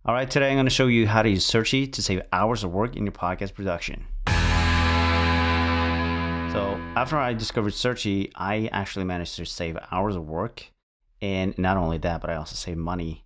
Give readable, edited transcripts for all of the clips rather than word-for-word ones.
All right, today I'm going to show you how to use Searchie to save hours of work in your podcast production. So after I discovered Searchie, I actually managed to save hours of work. And not only that, but I also save money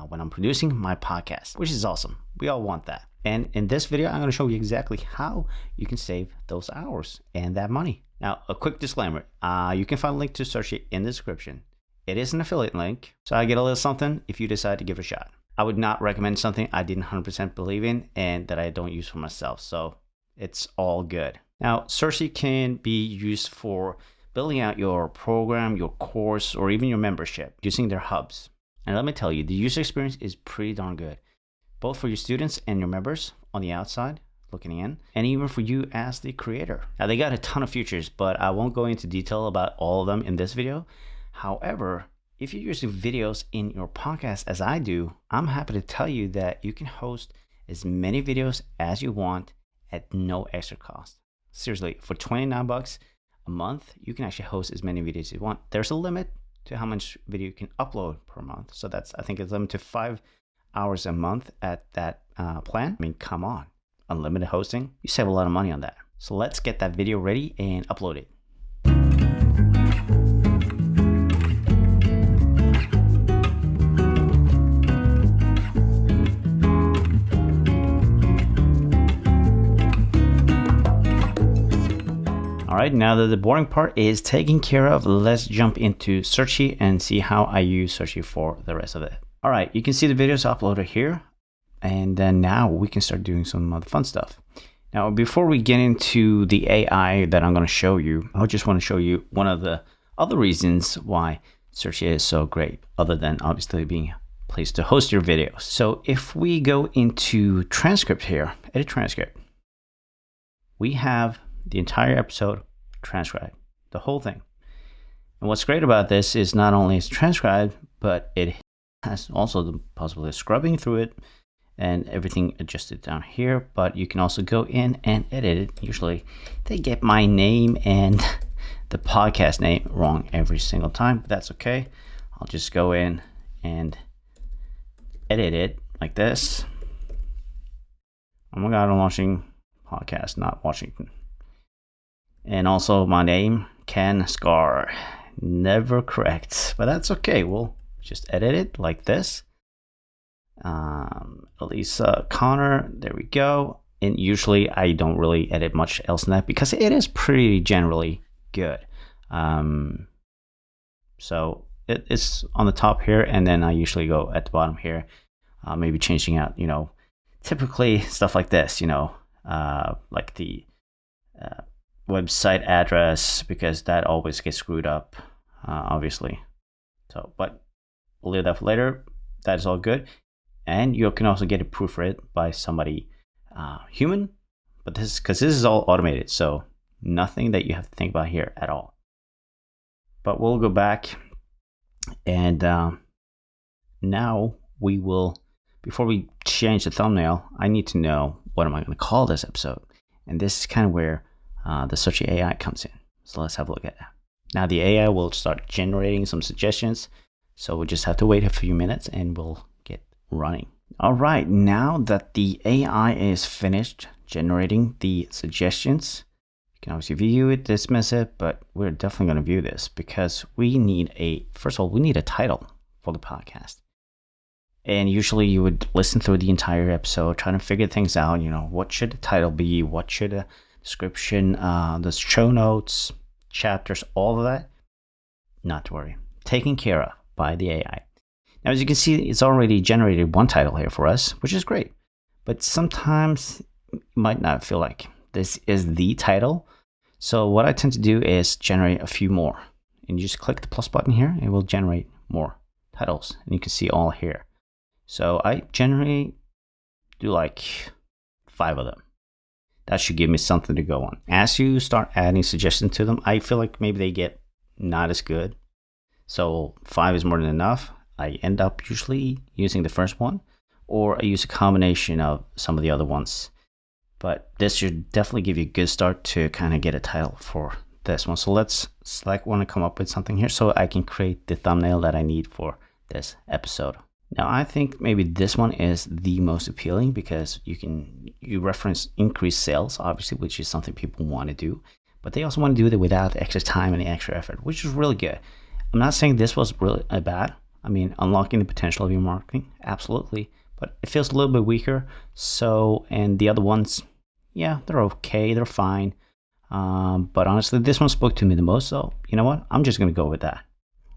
when I'm producing my podcast, which is awesome. We all want that. And in this video, I'm going to show you exactly how you can save those hours and that money. Now, a quick disclaimer. You can find a link to Searchie in the description. It is an affiliate link, so I get a little something if you decide to give it a shot. I would not recommend something I didn't 100% believe in and that I don't use for myself, so it's all good. Now, Searchie can be used for building out your program, your course, or even your membership using their hubs. And let me tell you, the user experience is pretty darn good, both for your students and your members on the outside looking in, and even for you as the creator. Now, they got a ton of features, but I won't go into detail about all of them in this video. However, if you're using videos in your podcast as I do, I'm happy to tell you that you can host as many videos as you want at no extra cost. Seriously, for $29 a month, you can actually host as many videos as you want. There's a limit to how much video you can upload per month. So that's, I think it's limited to 5 hours a month at that plan. I mean, come on, unlimited hosting, you save a lot of money on that. So let's get that video ready and upload it. All right, now that the boring part is taken care of, let's jump into Searchie and see how I use Searchie for the rest of it. All right, you can see the videos uploaded here, and then now we can start doing some of the fun stuff. Now, before we get into the AI that I'm going to show you, I just want to show you one of the other reasons why Searchie is so great, other than obviously being a place to host your videos. So if we go into transcript here, edit transcript, we have the entire episode transcribed, the whole thing. And what's great about this is not only it's transcribed, but it has also the possibility of scrubbing through it and everything adjusted down here. But you can also go in and edit it. Usually they get my name and the podcast name wrong every single time, but that's okay. I'll just go in and edit it like this. Oh my God, I'm watching podcast, not Washington. And also my name, Ken Scar, never correct, but that's okay. We'll just edit it like this. Elisa Connor, there we go. And usually I don't really edit much else than that because it is pretty generally good. So it's on the top here, and then I usually go at the bottom here, maybe changing out, typically stuff like this, like the website address, because that always gets screwed up, obviously. So, but we'll leave that for later. That is all good. And you can also get it proofread by somebody human, but because this is all automated, so nothing that you have to think about here at all. But we'll go back, and now we will, before we change the thumbnail, I need to know what am I going to call this episode. And this is kind of where the Searchie AI comes in. So let's have a look at that. Now the AI will start generating some suggestions. So we'll just have to wait a few minutes and we'll get running. All right, now that the AI is finished generating the suggestions, you can obviously view it, dismiss it, but we're definitely going to view this because we need first of all, we need a title for the podcast. And usually you would listen through the entire episode, trying to figure things out, what should the title be? What should the description, the show notes, chapters, all of that? Not to worry. Taken care of by the AI. Now, as you can see, it's already generated one title here for us, which is great. But sometimes you might not feel like this is the title. So what I tend to do is generate a few more. And you just click the plus button here, it will generate more titles. And you can see all here. So I generally do like 5 of them. That should give me something to go on. As you start adding suggestions to them, I feel like maybe they get not as good. So 5 is more than enough. I end up usually using the first one, or I use a combination of some of the other ones. But this should definitely give you a good start to kind of get a title for this one. So let's select one and come up with something here so I can create the thumbnail that I need for this episode. Now, I think maybe this one is the most appealing because you reference increased sales, obviously, which is something people want to do, but they also want to do it without the extra time and the extra effort, which is really good. I'm not saying this was really bad. I mean, unlocking the potential of your marketing, absolutely, but it feels a little bit weaker. So, and the other ones, yeah, they're okay, they're fine. But honestly, this one spoke to me the most. So, you know what? I'm just going to go with that.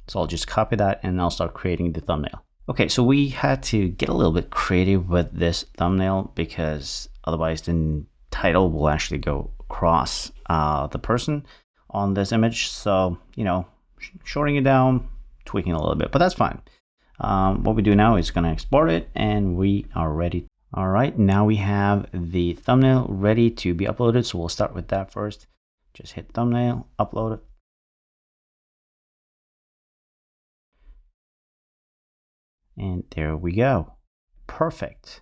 So I'll just copy that and I'll start creating the thumbnail. Okay, so we had to get a little bit creative with this thumbnail because otherwise the title will actually go across the person on this image. So, you know, shorting it down, tweaking a little bit, but that's fine. What we do now is going to export it and we are ready. All right, now we have the thumbnail ready to be uploaded. So we'll start with that first. Just hit thumbnail, upload it. And there we go. Perfect.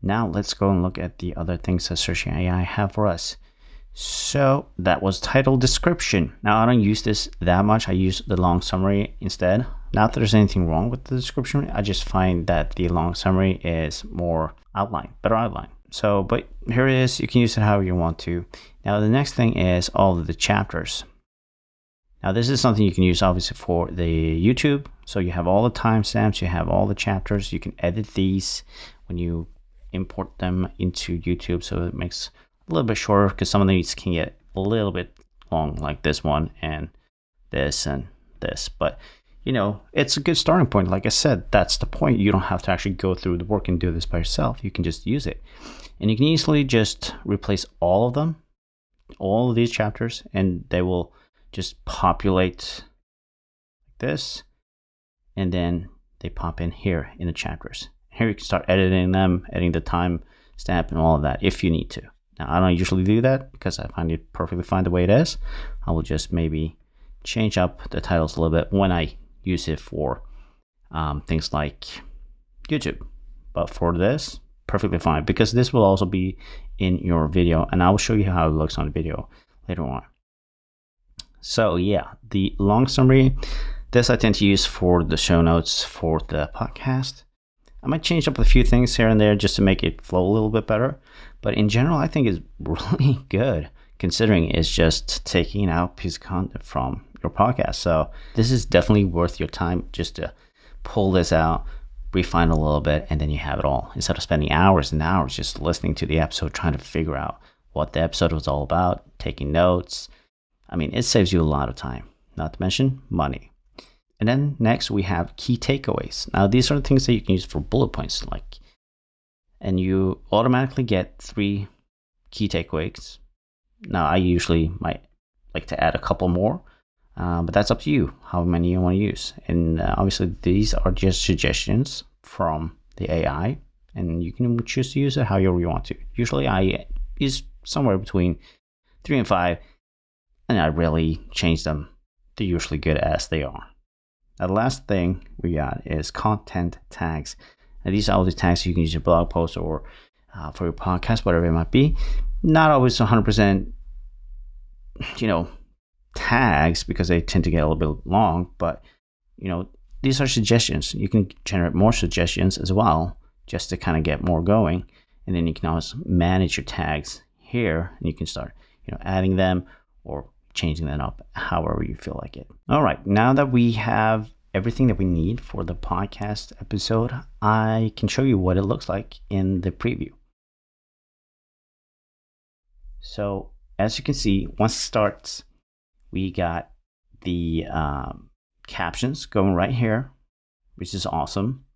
Now let's go and look at the other things that Searchie AI have for us. So that was title description. Now I don't use this that much. I use the long summary instead. Not that there's anything wrong with the description. I just find that the long summary is more outline, better outline. So, but here it is. You can use it however you want to. Now the next thing is all of the chapters. Now this is something you can use obviously for the YouTube. So you have all the timestamps, you have all the chapters. You can edit these when you import them into YouTube. So it makes a little bit shorter because some of these can get a little bit long, like this one and this and this. But you know, it's a good starting point. Like I said, that's the point. You don't have to actually go through the work and do this by yourself. You can just use it. And you can easily just replace all of them, all of these chapters, and they will just populate like this. And then they pop in here in the chapters. Here you can start editing them, editing the time stamp and all of that if you need to. Now, I don't usually do that because I find it perfectly fine the way it is. I will just maybe change up the titles a little bit when I use it for things like YouTube. But for this, perfectly fine because this will also be in your video and I will show you how it looks on the video later on. So yeah, the long summary, this I tend to use for the show notes for the podcast. I might change up a few things here and there just to make it flow a little bit better. But in general, I think it's really good considering it's just taking out a piece of content from your podcast. So this is definitely worth your time just to pull this out, refine a little bit, and then you have it all. Instead of spending hours and hours just listening to the episode, trying to figure out what the episode was all about, taking notes. I mean, it saves you a lot of time, not to mention money. And then next we have key takeaways. Now these are the things that you can use for bullet points, and you automatically get 3 key takeaways. Now I usually might like to add a couple more, but that's up to you how many you want to use. And obviously these are just suggestions from the AI, and you can choose to use it however you want to. Usually I use somewhere between 3 and 5, and I really change them. They're usually good as they are. Now, the last thing we got is content tags. Now, these are all the tags you can use your blog post or for your podcast, whatever it might be. Not always 100%, tags because they tend to get a little bit long, but, these are suggestions. You can generate more suggestions as well just to kind of get more going. And then you can always manage your tags here and you can start, adding them or changing that up however you feel like it. All right, now that we have everything that we need for the podcast episode, I can show you what it looks like in the preview. So as you can see, once it starts, we got the captions going right here, which is awesome.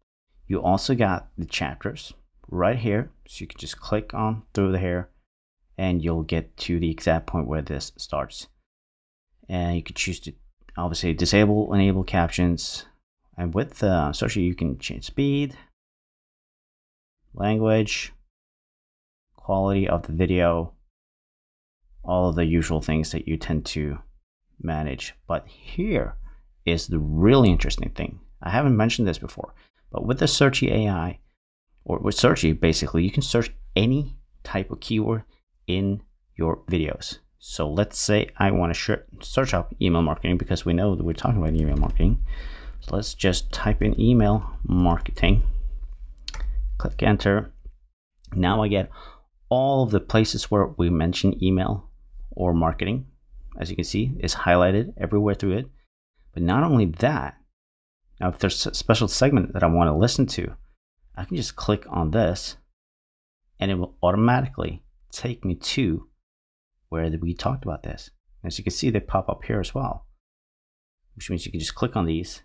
You also got the chapters right here, so you can just click on through here and you'll get to the exact point where this starts. And you can choose to obviously disable, enable captions. And with Searchie, you can change speed, language, quality of the video, all of the usual things that you tend to manage. But here is the really interesting thing. I haven't mentioned this before, but with the Searchie AI, or with Searchie, basically, you can search any type of keyword in your videos. So let's say I want to search up email marketing because we know that we're talking about email marketing. So let's just type in email marketing, click enter. Now I get all of the places where we mention email or marketing. As you can see, it's highlighted everywhere through it. But not only that, now if there's a special segment that I want to listen to, I can just click on this and it will automatically take me to where we talked about this. As you can see, they pop up here as well, which means you can just click on these.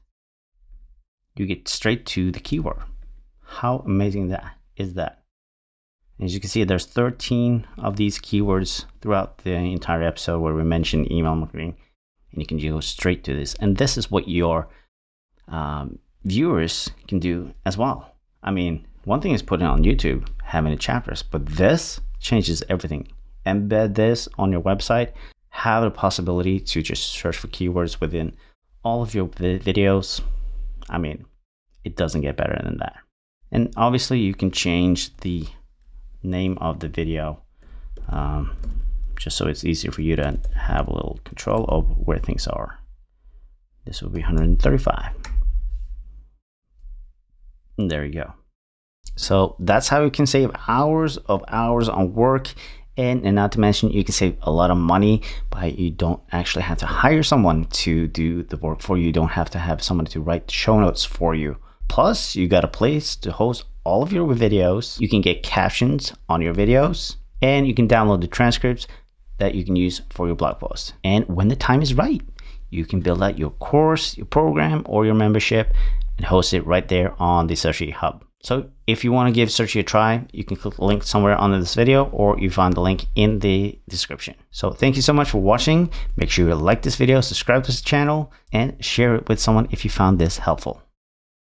You get straight to the keyword. How amazing that is that? As you can see, there's 13 of these keywords throughout the entire episode where we mention email marketing, and you can go straight to this. And this is what your viewers can do as well. I mean, one thing is putting it on YouTube, having the chapters, but this changes everything. Embed this on your website, have the possibility to just search for keywords within all of your videos. I mean, it doesn't get better than that. And obviously you can change the name of the video just so it's easier for you to have a little control of where things are. This will be 135. And there you go. So that's how you can save hours on work, and not to mention you can save a lot of money by you don't actually have to hire someone to do the work for you. You don't have to have someone to write show notes for you. Plus, you got a place to host all of your videos. You can get captions on your videos, and you can download the transcripts that you can use for your blog posts. And when the time is right, you can build out your course, your program, or your membership and host it right there on the Searchie Hub. So if you want to give Searchie a try, you can click the link somewhere under this video, or you find the link in the description. So thank you so much for watching. Make sure you like this video, subscribe to this channel, and share it with someone if you found this helpful.